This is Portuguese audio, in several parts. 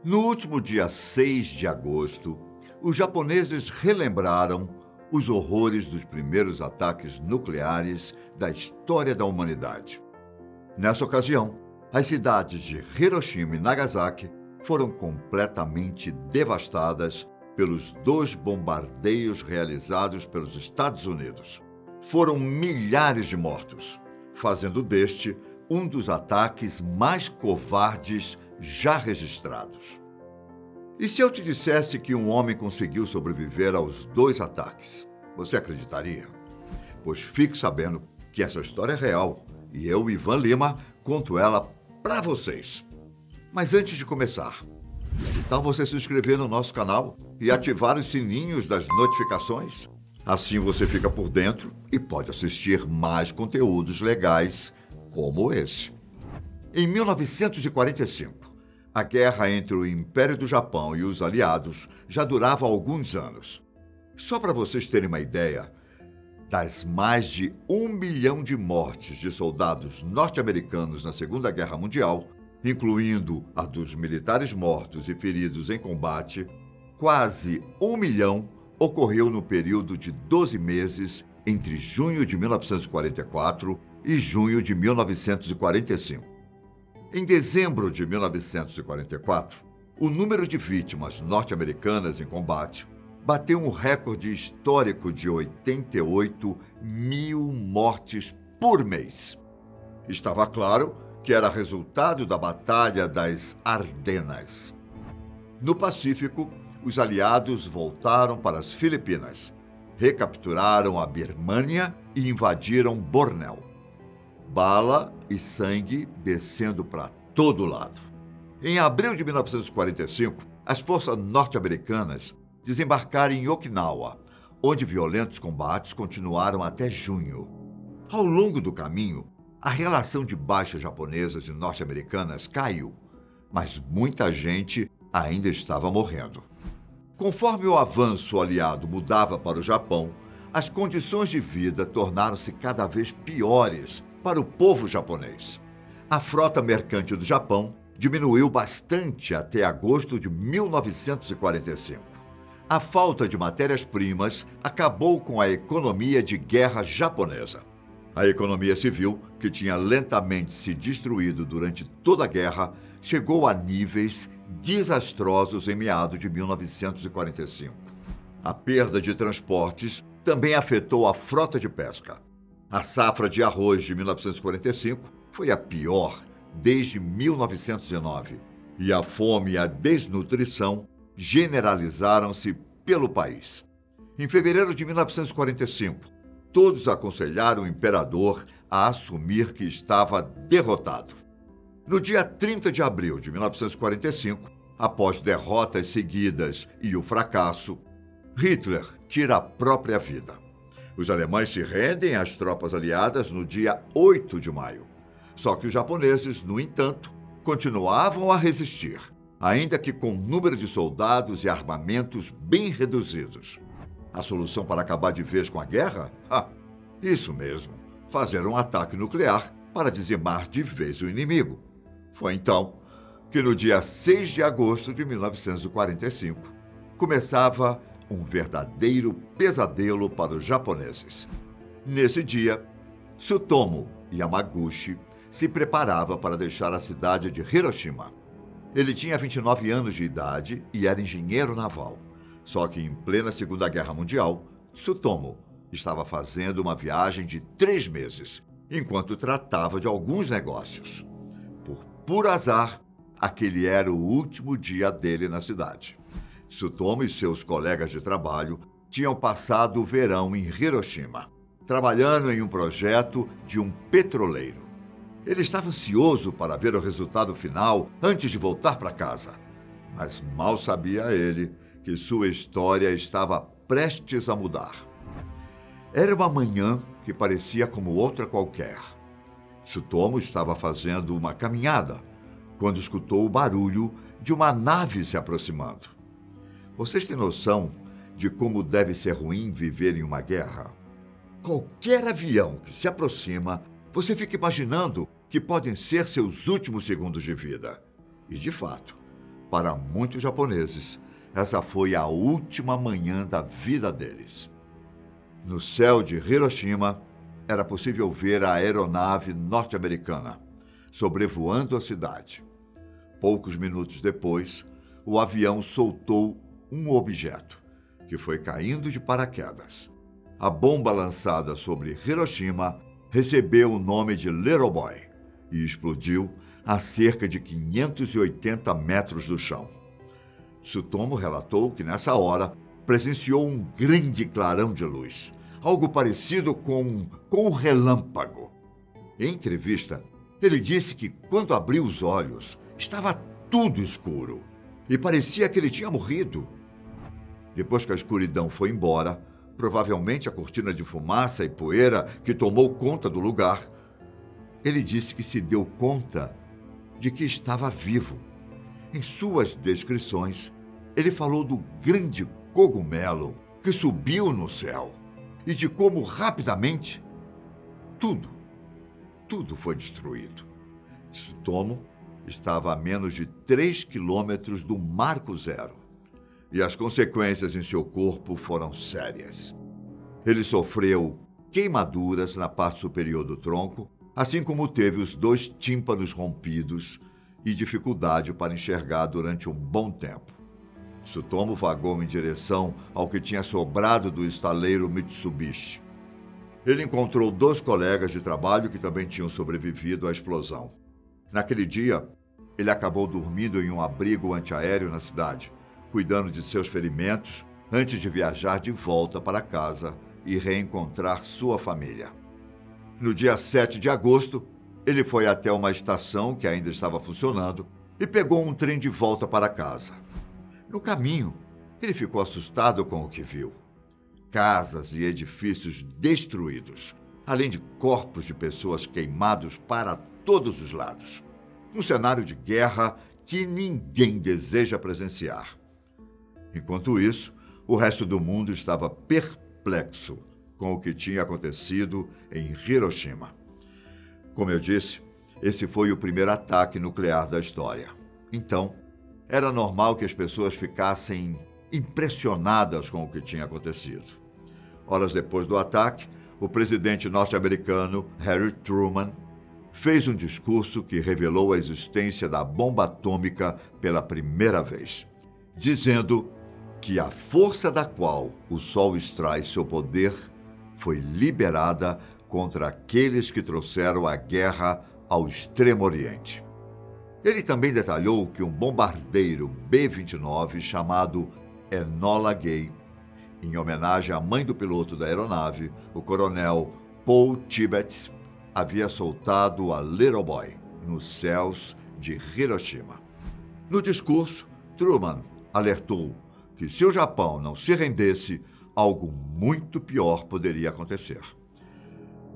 No último dia 6 de agosto, os japoneses relembraram os horrores dos primeiros ataques nucleares da história da humanidade. Nessa ocasião, as cidades de Hiroshima e Nagasaki foram completamente devastadas pelos 2 bombardeios realizados pelos Estados Unidos. Foram milhares de mortos, fazendo deste um dos ataques mais covardes já registrados. E se eu te dissesse que um homem conseguiu sobreviver aos 2 ataques, você acreditaria? Pois fique sabendo que essa história é real e eu, Ivan Lima, conto ela para vocês. Mas antes de começar, que tal você se inscrever no nosso canal e ativar os sininhos das notificações? Assim você fica por dentro e pode assistir mais conteúdos legais como esse. Em 1945, a guerra entre o Império do Japão e os aliados já durava alguns anos. Só para vocês terem uma ideia, das mais de 1 milhão de mortes de soldados norte-americanos na Segunda Guerra Mundial, incluindo a dos militares mortos e feridos em combate, quase 1 milhão ocorreu no período de 12 meses entre junho de 1944 e junho de 1945. Em dezembro de 1944, o número de vítimas norte-americanas em combate bateu um recorde histórico de 88 mil mortes por mês. Estava claro que era resultado da Batalha das Ardenas. No Pacífico, os aliados voltaram para as Filipinas, recapturaram a Birmânia e invadiram Bornéu. Bala e sangue descendo para todo lado. Em abril de 1945, as forças norte-americanas desembarcaram em Okinawa, onde violentos combates continuaram até junho. Ao longo do caminho, a relação de baixas japonesas e norte-americanas caiu, mas muita gente ainda estava morrendo. Conforme o avanço aliado mudava para o Japão, as condições de vida tornaram-se cada vez piores para o povo japonês. A frota mercante do Japão diminuiu bastante até agosto de 1945. A falta de matérias-primas acabou com a economia de guerra japonesa. A economia civil, que tinha lentamente se destruído durante toda a guerra, chegou a níveis desastrosos em meados de 1945. A perda de transportes também afetou a frota de pesca. A safra de arroz de 1945 foi a pior desde 1909 e a fome e a desnutrição generalizaram-se pelo país. Em fevereiro de 1945, todos aconselharam o imperador a assumir que estava derrotado. No dia 30 de abril de 1945, após derrotas seguidas e o fracasso, Hitler tira a própria vida. Os alemães se rendem às tropas aliadas no dia 8 de maio. Só que os japoneses, no entanto, continuavam a resistir, ainda que com um número de soldados e armamentos bem reduzidos. A solução para acabar de vez com a guerra? Isso mesmo, fazer um ataque nuclear para dizimar de vez o inimigo. Foi então que no dia 6 de agosto de 1945 começava um verdadeiro pesadelo para os japoneses. Nesse dia, Tsutomu Yamaguchi se preparava para deixar a cidade de Hiroshima. Ele tinha 29 anos de idade e era engenheiro naval. Só que em plena Segunda Guerra Mundial, Tsutomu estava fazendo uma viagem de 3 meses, enquanto tratava de alguns negócios. Por puro azar, aquele era o último dia dele na cidade. Tsutomu e seus colegas de trabalho tinham passado o verão em Hiroshima, trabalhando em um projeto de um petroleiro. Ele estava ansioso para ver o resultado final antes de voltar para casa. Mas mal sabia ele que sua história estava prestes a mudar. Era uma manhã que parecia como outra qualquer. Tsutomu estava fazendo uma caminhada quando escutou o barulho de uma nave se aproximando. Vocês têm noção de como deve ser ruim viver em uma guerra? Qualquer avião que se aproxima, você fica imaginando que podem ser seus últimos segundos de vida. E, de fato, Para muitos japoneses, essa foi a última manhã da vida deles. No céu de Hiroshima, era possível ver a aeronave norte-americana sobrevoando a cidade. Poucos minutos depois, o avião soltou um objeto, que foi caindo de paraquedas. A bomba lançada sobre Hiroshima recebeu o nome de Little Boy e explodiu a cerca de 580 metros do chão. Tsutomu relatou que, nessa hora, presenciou um grande clarão de luz, algo parecido com um relâmpago. Em entrevista, ele disse que, quando abriu os olhos, estava tudo escuro e parecia que ele tinha morrido. Depois que a escuridão foi embora, provavelmente a cortina de fumaça e poeira que tomou conta do lugar, ele disse que se deu conta de que estava vivo. Em suas descrições, ele falou do grande cogumelo que subiu no céu e de como rapidamente tudo foi destruído. Tsutomu estava a menos de 3 quilômetros do marco zero e as consequências em seu corpo foram sérias. Ele sofreu queimaduras na parte superior do tronco, assim como teve os 2 tímpanos rompidos e dificuldade para enxergar durante um bom tempo. Tsutomu vagou em direção ao que tinha sobrado do estaleiro Mitsubishi. Ele encontrou 2 colegas de trabalho que também tinham sobrevivido à explosão. Naquele dia, ele acabou dormindo em um abrigo antiaéreo na cidade, cuidando de seus ferimentos antes de viajar de volta para casa e reencontrar sua família. No dia 7 de agosto, ele foi até uma estação que ainda estava funcionando e pegou um trem de volta para casa. No caminho, ele ficou assustado com o que viu. Casas e edifícios destruídos, além de corpos de pessoas queimados para todos os lados. Um cenário de guerra que ninguém deseja presenciar. Enquanto isso, o resto do mundo estava perplexo com o que tinha acontecido em Hiroshima. Como eu disse, esse foi o primeiro ataque nuclear da história. Então, era normal que as pessoas ficassem impressionadas com o que tinha acontecido. Horas depois do ataque, o presidente norte-americano Harry Truman fez um discurso que revelou a existência da bomba atômica pela primeira vez, dizendo que a força da qual o Sol extrai seu poder foi liberada contra aqueles que trouxeram a guerra ao Extremo Oriente. Ele também detalhou que um bombardeiro B-29 chamado Enola Gay, em homenagem à mãe do piloto da aeronave, o coronel Paul Tibbets, havia soltado a Little Boy nos céus de Hiroshima. No discurso, Truman alertou que se o Japão não se rendesse, algo muito pior poderia acontecer.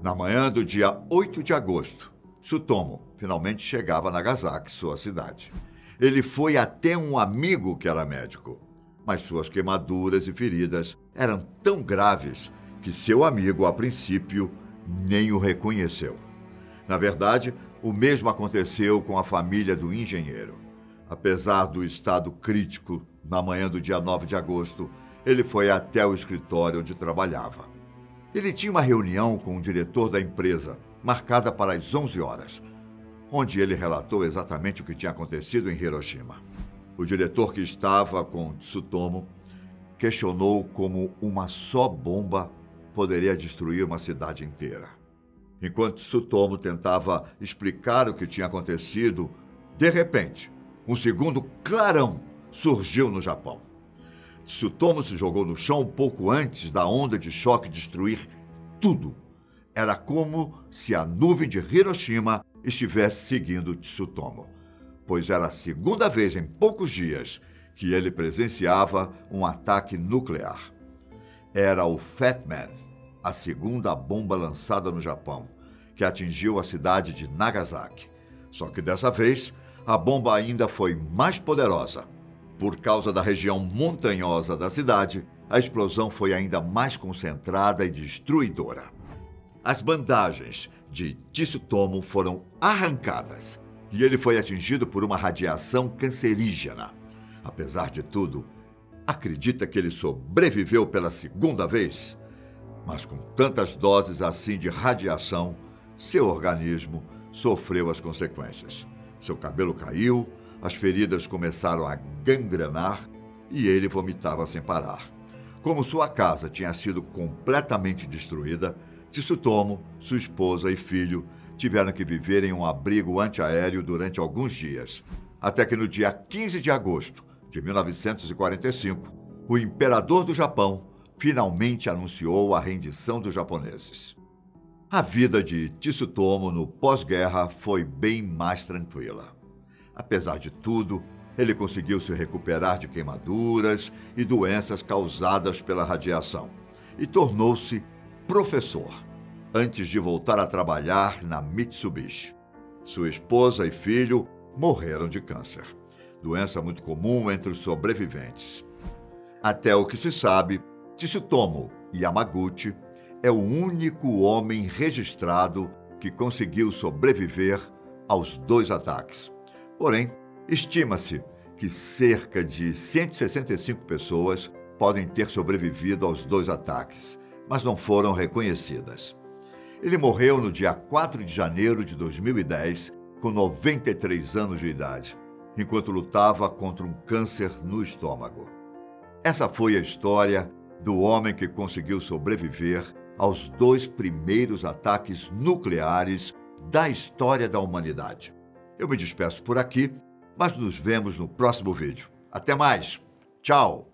Na manhã do dia 8 de agosto, Tsutomu finalmente chegava a Nagasaki, sua cidade. Ele foi até um amigo que era médico, mas suas queimaduras e feridas eram tão graves que seu amigo, a princípio, nem o reconheceu. Na verdade, o mesmo aconteceu com a família do engenheiro. Apesar do estado crítico, na manhã do dia 9 de agosto, ele foi até o escritório onde trabalhava. Ele tinha uma reunião com o diretor da empresa, marcada para as 11 horas, onde ele relatou exatamente o que tinha acontecido em Hiroshima. O diretor, que estava com Tsutomu, questionou como uma só bomba poderia destruir uma cidade inteira. Enquanto Tsutomu tentava explicar o que tinha acontecido, de repente, um segundo clarão surgiu no Japão. Tsutomu se jogou no chão um pouco antes da onda de choque destruir tudo. Era como se a nuvem de Hiroshima estivesse seguindo Tsutomu, pois era a segunda vez em poucos dias que ele presenciava um ataque nuclear. Era o Fat Man, a segunda bomba lançada no Japão, que atingiu a cidade de Nagasaki. Só que dessa vez, a bomba ainda foi mais poderosa. Por causa da região montanhosa da cidade, a explosão foi ainda mais concentrada e destruidora. As bandagens de Tsutomu foram arrancadas e ele foi atingido por uma radiação cancerígena. Apesar de tudo, acredita que ele sobreviveu pela segunda vez? Mas com tantas doses assim de radiação, seu organismo sofreu as consequências. Seu cabelo caiu, as feridas começaram a gangrenar e ele vomitava sem parar. Como sua casa tinha sido completamente destruída, Tsutomu, sua esposa e filho tiveram que viver em um abrigo antiaéreo durante alguns dias, até que no dia 15 de agosto de 1945, o imperador do Japão finalmente anunciou a rendição dos japoneses. A vida de Tsutomu no pós-guerra foi bem mais tranquila. Apesar de tudo, ele conseguiu se recuperar de queimaduras e doenças causadas pela radiação e tornou-se professor, antes de voltar a trabalhar na Mitsubishi. Sua esposa e filho morreram de câncer, doença muito comum entre os sobreviventes. Até o que se sabe, Tsutomu Yamaguchi é o único homem registrado que conseguiu sobreviver aos 2 ataques. Porém, estima-se que cerca de 165 pessoas podem ter sobrevivido aos 2 ataques, mas não foram reconhecidas. Ele morreu no dia 4 de janeiro de 2010, com 93 anos de idade, enquanto lutava contra um câncer no estômago. Essa foi a história do homem que conseguiu sobreviver aos 2 primeiros ataques nucleares da história da humanidade. Eu me despeço por aqui, mas nos vemos no próximo vídeo. Até mais! Tchau!